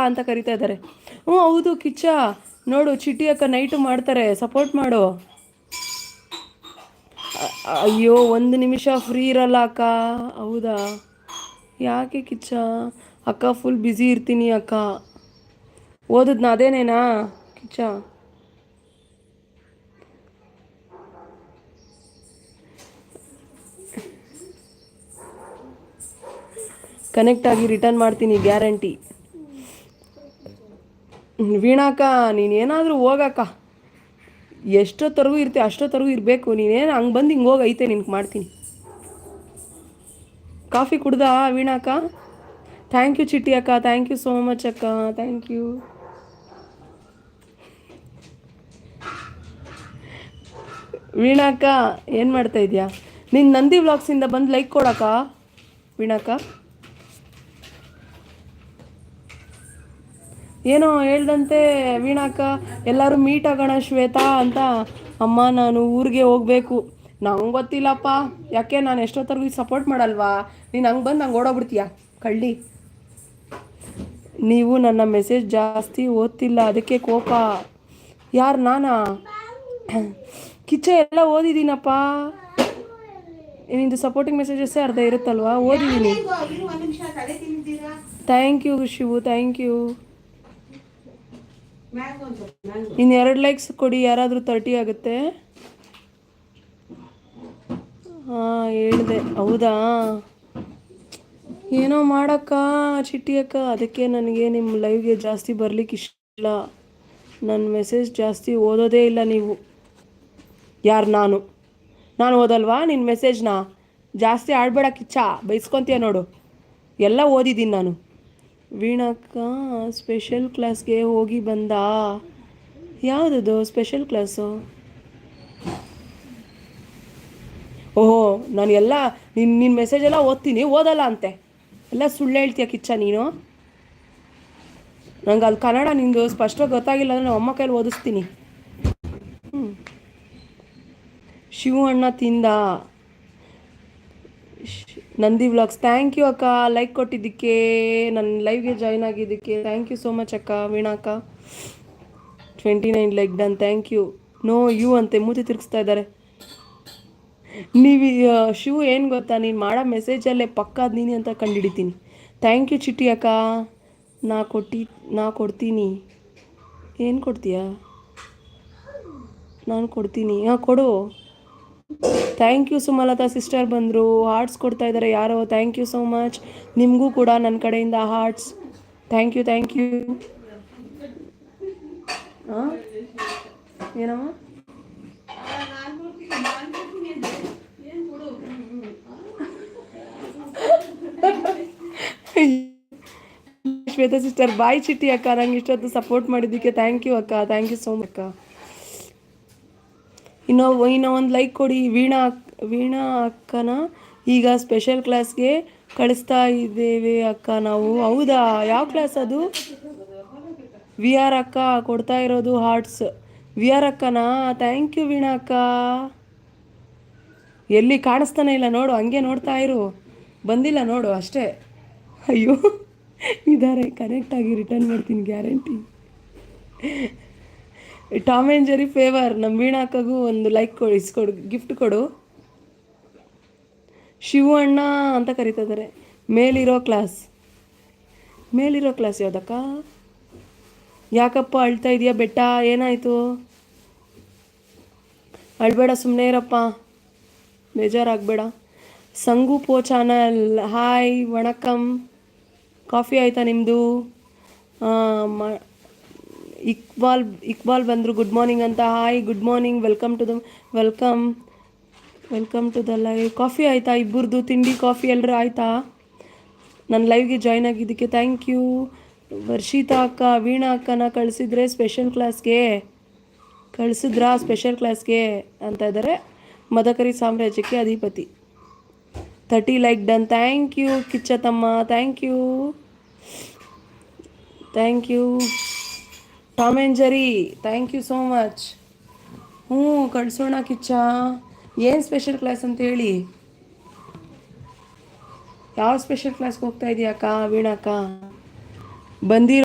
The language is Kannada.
ಅಂತ ಕರಿತಾ ಇದ್ದಾರೆ. ಹ್ಞೂ ಹೌದು ಕಿಚ್ಚ, ನೋಡು ಚಿಟ್ಟಿ ಅಕ್ಕ ನೈಟು ಮಾಡ್ತಾರೆ, ಸಪೋರ್ಟ್ ಮಾಡು. ಅಯ್ಯೋ 1 ನಿಮಿಷ ಫ್ರೀ ಇರಲ್ಲ ಅಕ್ಕ. ಹೌದಾ, ಯಾಕೆ ಕಿಚ್ಚ? ಅಕ್ಕ ಫುಲ್ ಬ್ಯುಸಿ ಇರ್ತೀನಿ ಅಕ್ಕ. ಓದದ್ನ ಅದೇನೇನಾ ಕಿಚ್ಚ? ಕನೆಕ್ಟ್ ಆಗಿ ರಿಟರ್ನ್ ಮಾಡ್ತೀನಿ ಗ್ಯಾರಂಟಿ. ವೀಣಾಕ ನೀನೇನಾದರೂ ಹೋಗಕ್ಕ, ಎಷ್ಟೊತ್ತರೆಗೂ ಇರ್ತೀಯ ಅಷ್ಟೊತ್ತರೆಗೂ ಇರಬೇಕು. ನೀನೇನು ಹಂಗೆ ಬಂದು ಹಿಂಗೆ ಹೋಗಿ ಐತೆ ನಿನ್ಗೆ ಮಾಡ್ತೀನಿ. ಕಾಫಿ ಕುಡ್ದಾ ವೀಣಾಕ? ಥ್ಯಾಂಕ್ ಯು ಚಿಟ್ಟಿ ಅಕ್ಕ, ಥ್ಯಾಂಕ್ ಯು ಸೋ ಮಚ್ ಅಕ್ಕ, ಥ್ಯಾಂಕ್ ಯು. ವೀಣಾಕ ಏನು ಮಾಡ್ತಾ ಇದೆಯಾ? ನಿನ್ನ ನಂದಿ ವ್ಲಾಗ್ಸಿಂದ ಬಂದು ಲೈಕ್ ಕೊಡಕ್ಕ ವೀಣಾಕ. ಏನೋ ಹೇಳ್ದಂತೆ ವೀಣಾಕ, ಎಲ್ಲರೂ ಮೀಟ್ ಆಗೋಣ ಶ್ವೇತಾ ಅಂತ. ಅಮ್ಮ ನಾನು ಊರಿಗೆ ಹೋಗಬೇಕು. ನಂಗೆ ಗೊತ್ತಿಲ್ಲಪ್ಪ, ಯಾಕೆ ನಾನು ಎಷ್ಟೊತ್ತರೆಗೂ ಸಪೋರ್ಟ್ ಮಾಡಲ್ವಾ? ನೀನು ಹಂಗೆ ಬಂದು ಹಂಗೆ ಓಡೋಗ್ಬಿಡ್ತೀಯ ಕಳ್ಳಿ. ನೀವು ನನ್ನ ಮೆಸೇಜ್ ಜಾಸ್ತಿ ಓದ್ತಿಲ್ಲ ಅದಕ್ಕೆ ಕೋಪ. ಯಾರು ನಾನಾ? ಕಿಚ್ಚ ಎಲ್ಲ ಓದಿದ್ದೀನಪ್ಪ. ನಿಂದು ಸಪೋರ್ಟಿಂಗ್ ಮೆಸೇಜಸ್ಸೇ ಅರ್ಧ ಇರುತ್ತಲ್ವಾ, ಓದಿದ್ದೀನಿ. Thank you Shivu, thank you. ಇನ್ನು 2 ಲೈಕ್ಸ್ ಕೊಡಿ, ಯಾರಾದರೂ 30 ಆಗುತ್ತೆ. ಹಾಂ ಹೇಳಿದೆ. ಹೌದಾ, ಏನೋ ಮಾಡಕ್ಕ ಚಿಟ್ಟಿ ಅಕ್ಕ, ಅದಕ್ಕೆ ನನಗೆ ನಿಮ್ಮ ಲೈವ್ಗೆ ಜಾಸ್ತಿ ಬರಲಿಕ್ಕೆ ಇಷ್ಟ ಇಲ್ಲ. ನನ್ನ ಮೆಸೇಜ್ ಜಾಸ್ತಿ ಓದೋದೇ ಇಲ್ಲ ನೀವು. ಯಾರು ನಾನು ಓದಲ್ವಾ ನಿನ್ನ ಮೆಸೇಜ್ನ? ಜಾಸ್ತಿ ಆಡಬೇಡ ಕಿಚ್ಚ, ಬೈಸ್ಕೊತೀಯ ನೋಡು. ಎಲ್ಲ ಓದಿದ್ದೀನಿ ನಾನು. ವೀಣಕ್ಕ ಸ್ಪೆಷಲ್ ಕ್ಲಾಸ್ಗೆ ಹೋಗಿ ಬಂದ? ಯಾವುದದು ಸ್ಪೆಷಲ್ ಕ್ಲಾಸು? ಓಹೋ, ನಾನು ಎಲ್ಲ ನಿನ್ನ ಮೆಸೇಜ್ ಎಲ್ಲ ಓದ್ತೀನಿ, ಓದಲ್ಲ ಅಂತೆ ಎಲ್ಲ ಸುಳ್ಳು ಹೇಳ್ತೀಯ ಕಿಚ್ಚ ನೀನು. ನಂಗೆ ಅಲ್ಲಿ ಕನ್ನಡ ನಿಂದು ಸ್ಪಷ್ಟವಾಗಿ ಗೊತ್ತಾಗಿಲ್ಲ ಅಂದರೆ ನಮ್ಮ ಅಮ್ಮ ಕೈಲಿ ಓದಿಸ್ತೀನಿ. ಶಿವು ಅಣ್ಣ ತಿಂದ? ನಂದಿ ವ್ಲಾಗ್ಸ್, ಥ್ಯಾಂಕ್ ಯು ಅಕ್ಕ, ಲೈಕ್ ಕೊಟ್ಟಿದ್ದಕ್ಕೆ, ನನ್ನ ಲೈವ್ಗೆ ಜಾಯ್ನ್ ಆಗಿದ್ದಕ್ಕೆ ಥ್ಯಾಂಕ್ ಯು ಸೋ ಮಚ್ ಅಕ್ಕ. ವೀಣಾಕ್ಕ 29 like done, thank you. No you ಅಂತೆ ಮೂತಿ ತಿರುಗಿಸ್ತಾ ಇದ್ದಾರೆ. ನೀವು ಶಿವು ಏನು ಗೊತ್ತಾ, ನೀನು ಮಾಡೋ ಮೆಸೇಜಲ್ಲೇ ಪಕ್ಕಾದ ನೀನು ಅಂತ ಕಂಡುಹಿಡಿತೀನಿ. ಥ್ಯಾಂಕ್ ಯು ಚಿಟ್ಟಿ ಅಕ್ಕ. ನಾ ಕೊಡ್ತೀನಿ. ಏನು ಕೊಡ್ತೀಯಾ? ನಾನು ಕೊಡ್ತೀನಿ. ಹಾಂ ಕೊಡು. ಥ್ಯಾಂಕ್ ಯು ಸುಮಲತಾ ಸಿಸ್ಟರ್ ಬಂದರು, ಹಾರ್ಟ್ಸ್ ಕೊಡ್ತಾ ಇದ್ದಾರೆ ಯಾರೋ. Thank you so much. ನಿಮಗೂ ಕೂಡ ನನ್ನ ಕಡೆಯಿಂದ hearts. Thank you, thank you. ಹಾಂ ಏನಮ್ಮ? ಶ್ವೇತಾ ಸಿಸ್ಟರ್ ಬಾಯ್ ಚಿಟ್ಟಿ ಅಕ್ಕ, ನಂಗೆ ಇಷ್ಟೊತ್ತು ಸಪೋರ್ಟ್ ಮಾಡಿದ್ದಕ್ಕೆ ಥ್ಯಾಂಕ್ ಯು ಅಕ್ಕ, ಥ್ಯಾಂಕ್ ಯು ಸೋ ಮಚ್ ಅಕ್ಕ. ಇನ್ನೂ ಒಂದು ಲೈಕ್ ಕೊಡಿ. ವೀಣಾ ಅಕ್ಕನ ಈಗ ಸ್ಪೆಷಲ್ ಕ್ಲಾಸ್ಗೆ ಕಳಿಸ್ತಾ ಇದ್ದೇವೆ ಅಕ್ಕ ನಾವು. ಹೌದಾ, ಯಾವ ಕ್ಲಾಸ್ ಅದು? ವಿ ಆರ್ ಅಕ್ಕ ಕೊಡ್ತಾ ಇರೋದು ಹಾರ್ಟ್ಸ್. ವಿ ಆರ್ ಅಕ್ಕನಾ? ಥ್ಯಾಂಕ್ ಯು ವೀಣಾ ಅಕ್ಕ. ಎಲ್ಲಿ ಕಾಣಿಸ್ತಾನೆ ಇಲ್ಲ ನೋಡು, ಹಂಗೆ ನೋಡ್ತಾ ಇರು. ಬಂದಿಲ್ಲ ನೋಡು ಅಷ್ಟೇ. ಅಯ್ಯೋ ಇದ್ದಾರೆ, ಕನೆಕ್ಟ್ ಆಗಿ ರಿಟರ್ನ್ ಮಾಡ್ತೀನಿ guarantee. Tom and Jerry favour. ನಮ್ಮ ವೀಣಾಕ್ಕಗೂ ಒಂದು ಲೈಕ್ ಕೊಡು, ಇಸ್ಕೊಡು, ಗಿಫ್ಟ್ ಕೊಡು. ಶಿವು ಅಣ್ಣ ಅಂತ ಕರೀತಾ ಇದ್ದಾರೆ. ಮೇಲಿರೋ ಕ್ಲಾಸ್ ಯಾವುದಕ್ಕ? ಯಾಕಪ್ಪ ಅಳ್ತಾ ಇದೆಯಾ ಬೆಟ್ಟ? ಏನಾಯಿತು? ಅಳ್ಬೇಡ, ಸುಮ್ಮನೆ ಇರಪ್ಪ, ಬೇಜಾರಾಗಬೇಡ. ಸಂಗು ಪೋ ಚಾನಲ್ ಹಾಯ್ ವಣಕಮ್. ಕಾಫಿ ಆಯಿತಾ ನಿಮ್ಮದು? ಇಕ್ಬಾಲ್ ಬಂದರು ಗುಡ್ ಮಾರ್ನಿಂಗ್ ಅಂತ. Hi good morning, welcome to the live. Coffee ಆಯಿತಾ ಇಬ್ಬರದು? ತಿಂಡಿ ಕಾಫಿ ಎಲ್ಲರೂ ಆಯಿತಾ? ನನ್ನ ಲೈವ್ಗೆ ಜಾಯ್ನ್ ಆಗಿದ್ದಕ್ಕೆ ಥ್ಯಾಂಕ್ ಯು. ವರ್ಷಿತಾ ಅಕ್ಕ ವೀಣಾ ಅಕ್ಕನ ಕಳಿಸಿದ್ರಾ ಸ್ಪೆಷಲ್ ಕ್ಲಾಸ್ಗೆ ಅಂತ ಇದ್ದಾರೆ. ಮದಕರಿ ಸಾಮ್ರಾಜ್ಯಕ್ಕೆ ಅಧಿಪತಿ. 30 like done, thank you Kichcha ತಮ್ಮ, thank you. Tom and Jerry thank you so much. ಕಳಿಸೋಣ ಕಿಚ್ಚ. ಏನು ಸ್ಪೆಷಲ್ ಕ್ಲಾಸ್ ಅಂತ ಹೇಳಿ. ಯಾವ ಸ್ಪೆಷಲ್ ಕ್ಲಾಸ್ಗೆ ಹೋಗ್ತಾ ಇದೆಯಾ ಅಕ್ಕ ವೀಣಾಕ್ಕ? ಬಂದಿರೋ